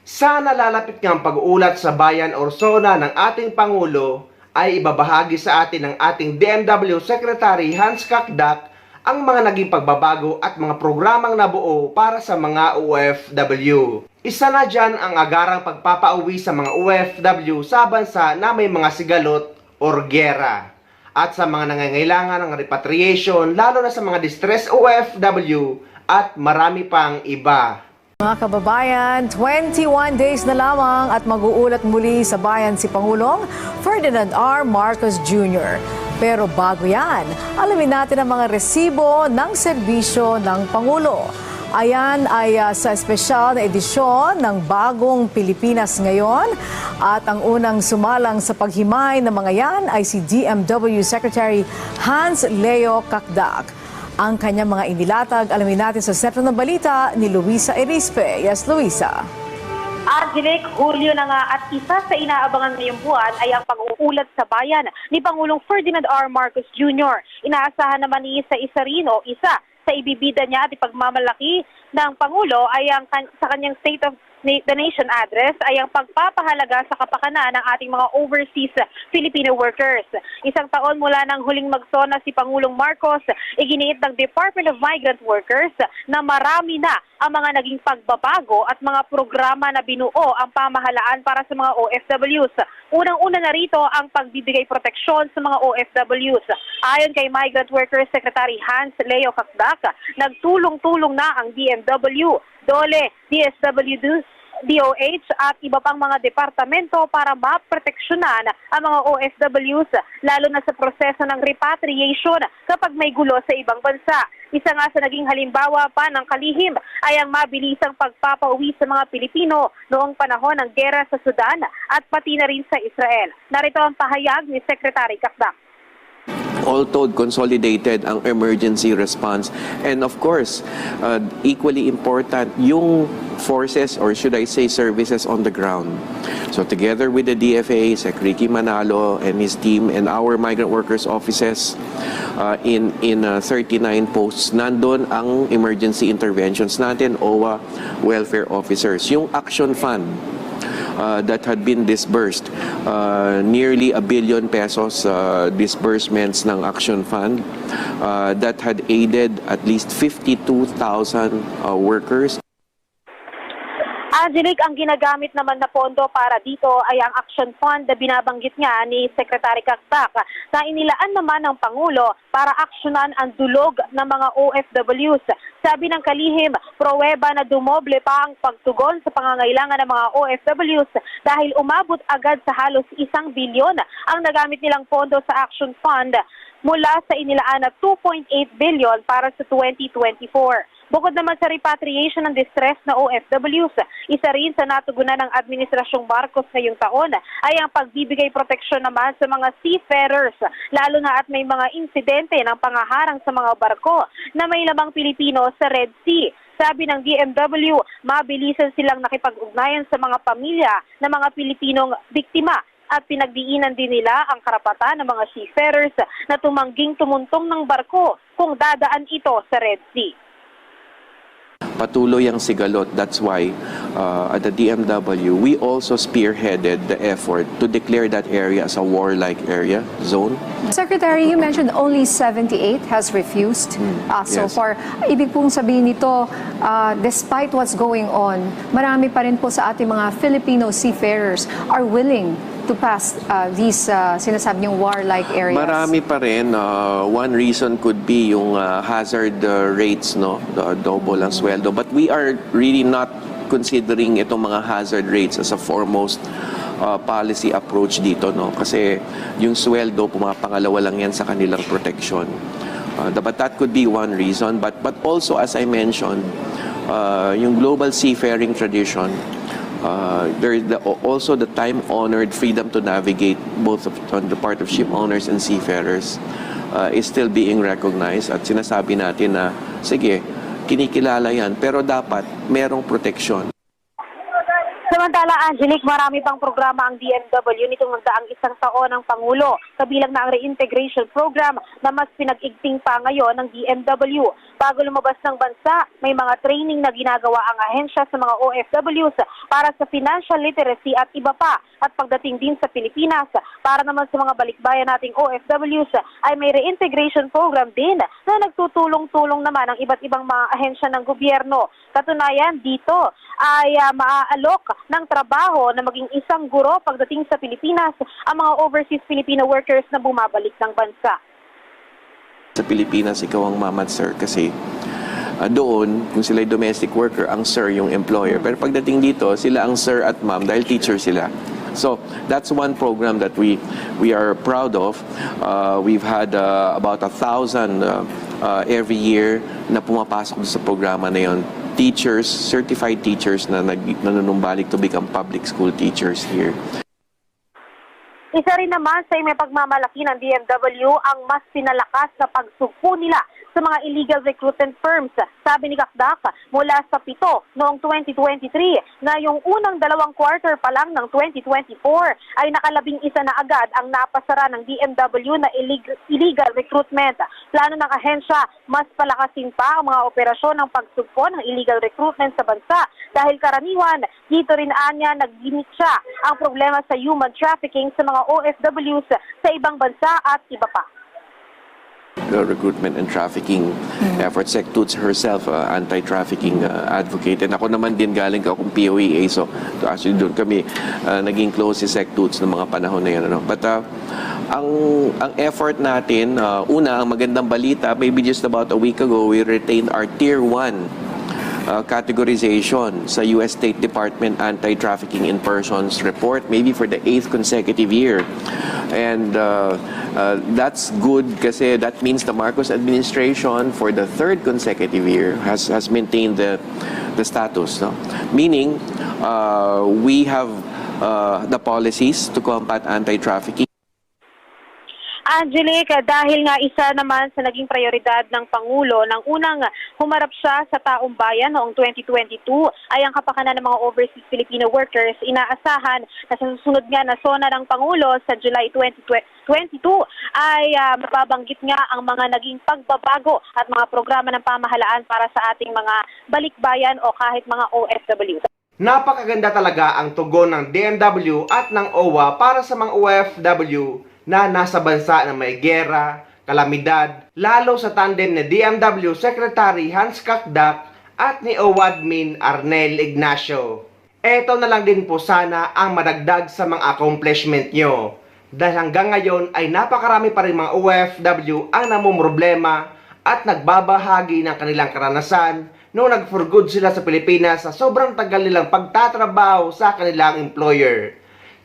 Sa nalalapit ngang pag-uulat sa bayan or SONA ng ating Pangulo, ay ibabahagi sa atin ng ating DMW Secretary Hans Kakdak ang mga naging pagbabago at mga programang nabuo para sa mga OFW. Isa na dyan ang agarang pagpapauwi sa mga OFW sa bansa na may mga sigalot or gera. At sa mga nangangailangan ng repatriation, lalo na sa mga distressed OFW at marami pang iba. Mga kababayan, 21 days na lamang at mag-uulat muli sa bayan si Pangulong Ferdinand R. Marcos Jr. Pero bago yan, alamin natin ang mga resibo ng serbisyo ng Pangulo. Ayan ay sa espesyal na edisyon ng Bagong Pilipinas Ngayon at ang unang sumalang sa paghimay ng mga yan ay si DMW Secretary Hans Leo Kakdak. Ang kanyang mga inilatag, alamin natin sa sentro ng balita ni Luisa Erispe. Yes, Luisa. Angelic, Hulyo na nga at isa sa inaabangan ngayong buwan ay ang pag-uulat sa bayan ni Pangulong Ferdinand R. Marcos Jr. Inaasahan naman ni isa rin o isa sa ibibida niya at ipagmamalaki ng Pangulo ay ang sa kanyang State of the Nation address ay ang pagpapahalaga sa kapakanan ng ating mga overseas Filipino workers. Isang taon mula nang huling magsona si Pangulong Marcos, iginiit ng Department of Migrant Workers na marami na ang mga naging pagbabago at mga programa na binuo ang pamahalaan para sa mga OFWs. Unang-una na rito ang pagbibigay proteksyon sa mga OFWs. Ayon kay Migrant Workers Secretary Hans Leo Kakdak, nagtulong-tulong na ang DMW, DOLE, DOH at iba pang mga departamento para maproteksyonan ang mga OFWs lalo na sa proseso ng repatriation kapag may gulo sa ibang bansa. Isa nga sa naging halimbawa pa ng kalihim ay ang mabilisang pagpapauwi sa mga Pilipino noong panahon ng gera sa Sudan at pati na rin sa Israel. Narito ang pahayag ni Secretary Kakdak. All told, consolidated ang emergency response. And of course, equally important, yung forces or should I say services on the ground. So together with the DFA, Sec. Ricky Manalo and his team and our migrant workers offices in 39 posts, nandun ang emergency interventions natin, OWA welfare officers. Yung action fund, that had been disbursed. Nearly ₱1 billion disbursements ng Action Fund that had aided at least 52,000 workers. Angelic, ang ginagamit naman na pondo para dito ay ang Action Fund na binabanggit nga ni Secretary Kakdak na inilaan naman ng Pangulo para aksyonan ang dulog ng mga OFWs. Sabi ng kalihim, pruweba na dumoble pa ang pagtugon sa pangangailangan ng mga OFWs dahil umabot agad sa halos ₱1 bilyon ang nagamit nilang pondo sa Action Fund mula sa inilaan na ₱2.8 billion para sa 2024. Bukod naman sa repatriation ng distress na OFWs, isa rin sa natugunan ng Administrasyong Marcos ngayong taon ay ang pagbibigay proteksyon naman sa mga seafarers, lalo na at may mga insidente ng pangaharang sa mga barko na may lamang Pilipino sa Red Sea. Sabi ng DMW, mabilisan silang nakipag-ugnayan sa mga pamilya ng mga Pilipinong biktima at pinagdiinan din nila ang karapatan ng mga seafarers na tumangging tumuntong ng barko kung dadaan ito sa Red Sea. Patuloy ang sigalot. That's why at the DMW, we also spearheaded the effort to declare that area as a warlike area zone. Secretary, you mentioned only 78 has refused so Yes. far. Ibig pong sabihin nito, despite what's going on, marami pa rin po sa ating mga Filipino seafarers are willing to pass these sinasabi niyong warlike areas. Marami pa rin. One reason could be yung hazard rates, no? Double ang sweldo. But we are really not considering itong mga hazard rates as a foremost policy approach dito, no? Kasi yung sweldo, pumapangalawa lang yan sa kanilang protection. But that could be one reason. But also, as I mentioned, yung global seafaring tradition, there is also the time-honored freedom to navigate, both on the part of ship owners and seafarers, is still being recognized. At sinasabi natin na, sige, kinikilala yan, pero dapat merong proteksyon. Samantala, Angelique, marami pang programa ang DMW nitong nagdaang isang taon ng Pangulo, kabilang na ang reintegration program na mas pinag-igting pa ngayon ng DMW. Bago lumabas ng bansa, may mga training na ginagawa ang ahensya sa mga OFWs para sa financial literacy at iba pa. At pagdating din sa Pilipinas, para naman sa mga balikbayan nating OFWs, ay may reintegration program din na nagtutulong-tulong naman ang iba't ibang mga ahensya ng gobyerno. Katunayan, dito ay maaalok ng trabaho na maging isang guro pagdating sa Pilipinas ang mga overseas Filipino workers na bumabalik ng bansa. Sa Pilipinas, ikaw ang mama at sir kasi doon, kung sila ay domestic worker, ang sir yung employer. Pero pagdating dito, sila ang sir at ma'am dahil teacher sila. So that's one program that we are proud of. We've had about 1,000 every year na pumapasok sa programa na yon. Teachers, certified teachers na nanunumbalik to become public school teachers here. Isa rin naman sa may pagmamalaki ng DMW ang mas pinalakas na pagsugpo nila sa mga illegal recruitment firms. Sabi ni Kakdak, mula sa 7 noong 2023 na yung unang 2 quarter pa lang ng 2024 ay nakalabing isa na agad ang napasara ng DMW na illegal recruitment. Plano ng ahensya, mas palakasin pa ang mga operasyon ng pagsugpo ng illegal recruitment sa bansa dahil karaniwan dito rin anya nagginit siya ang problema sa human trafficking sa mga OFWs sa ibang bansa at iba pa. The recruitment and trafficking efforts. SecToots herself, anti-trafficking advocate. And ako naman din galing akong POEA. So actually doon kami naging close si SecToots ng mga panahon na yun. Ano? But ang effort natin, una, ang magandang balita, maybe just about a week ago, we retained our Tier 1 categorization sa U.S. State Department Anti-Trafficking in Persons report, maybe for the 8th consecutive year. And that's good kasi that means the Marcos administration for the 3rd consecutive year has maintained the status. No? Meaning, we have the policies to combat anti-trafficking. Angelique, dahil nga isa naman sa naging prioridad ng Pangulo nang unang humarap siya sa taong bayan noong 2022 ay ang kapakanan ng mga overseas Filipino workers, inaasahan na sa susunod nga na SONA ng Pangulo sa July 2022 ay mababanggit nga ang mga naging pagbabago at mga programa ng pamahalaan para sa ating mga balikbayan o kahit mga OFW. Napakaganda talaga ang tugon ng DMW at ng OWA para sa mga OFW na nasa bansa na may gera, kalamidad, lalo sa tandem ni DMW Secretary Hans Kakdak at ni OWA Admin Arnel Ignacio. Eto na lang din po sana ang madagdag sa mga accomplishment nyo. Dahil hanggang ngayon ay napakarami pa rin mga OFW ang namumroblema at nagbabahagi ng kanilang karanasan noong nag-for good sila sa Pilipinas sa sobrang tagal nilang pagtatrabaho sa kanilang employer.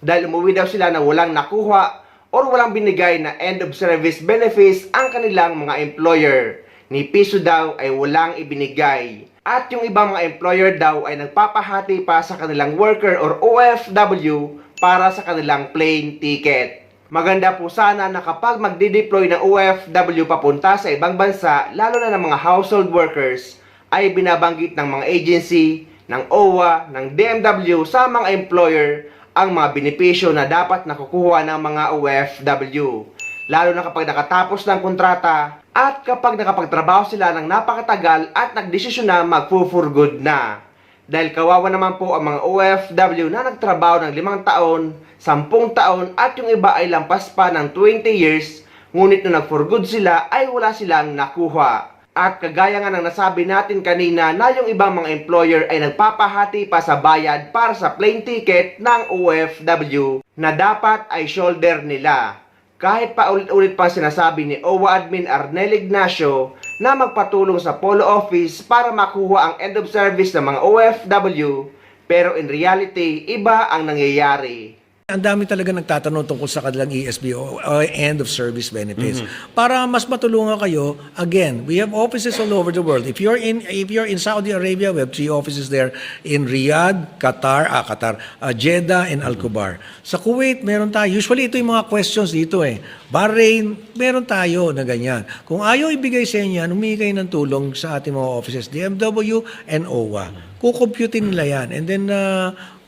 Dahil umuwi daw sila na walang nakuha or walang binigay na end of service benefits ang kanilang mga employer. Ni piso daw ay walang ibinigay. At yung ibang mga employer daw ay nagpapahati pa sa kanilang worker or OFW para sa kanilang plane ticket. Maganda po sana na kapag magdi-deploy ng OFW papunta sa ibang bansa, lalo na ng mga household workers, ay binabanggit ng mga agency, ng OWA, ng DMW sa mga employer ang mga benepisyo na dapat nakukuha ng mga OFW. Lalo na kapag nakatapos ng kontrata at kapag nakapagtrabaho sila ng napakatagal at nagdesisyon na mag-for good na. Dahil kawawa naman po ang mga OFW na nagtrabaho ng 5 taon, 10 taon at yung iba ay lampas pa ng 20 years, ngunit nung nag-for good sila ay wala silang nakuha. At kagaya nga ng nasabi natin kanina na yung ibang mga employer ay nagpapahati pa sa bayad para sa plane ticket ng OFW na dapat ay shoulder nila. Kahit pa ulit-ulit pa sinasabi ni OWA Admin Arnel Ignacio na magpatulong sa Polo Office para makuha ang end of service ng mga OFW, pero in reality, iba ang nangyayari. Ang dami talaga nagtatanong tungkol sa kanilang ESB o end of service benefits. Para mas matulungan kayo, again, we have offices all over the world. If you're in Saudi Arabia, we have 3 offices there in Riyadh, Jeddah, and Al-Kubar. Sa Kuwait, meron tayo. Usually ito yung mga questions dito Bahrain, meron tayo na ganyan. Kung ayaw ibigay sa inyo, humingi kayo ng tulong sa ating mga offices, DMW and OWA. Kukomputin nila yan. And then,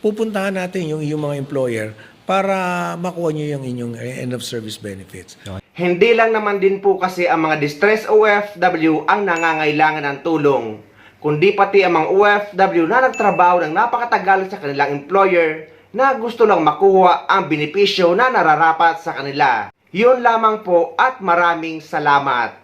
pupuntahan natin yung mga employer para makuha nyo yung inyong end of service benefits. Hindi lang naman din po kasi ang mga distressed OFW ang nangangailangan ng tulong, kundi pati ang mga OFW na nagtrabaho ng napakatagal sa kanilang employer na gusto lang makuha ang benepisyo na nararapat sa kanila. Yun lamang po at maraming salamat.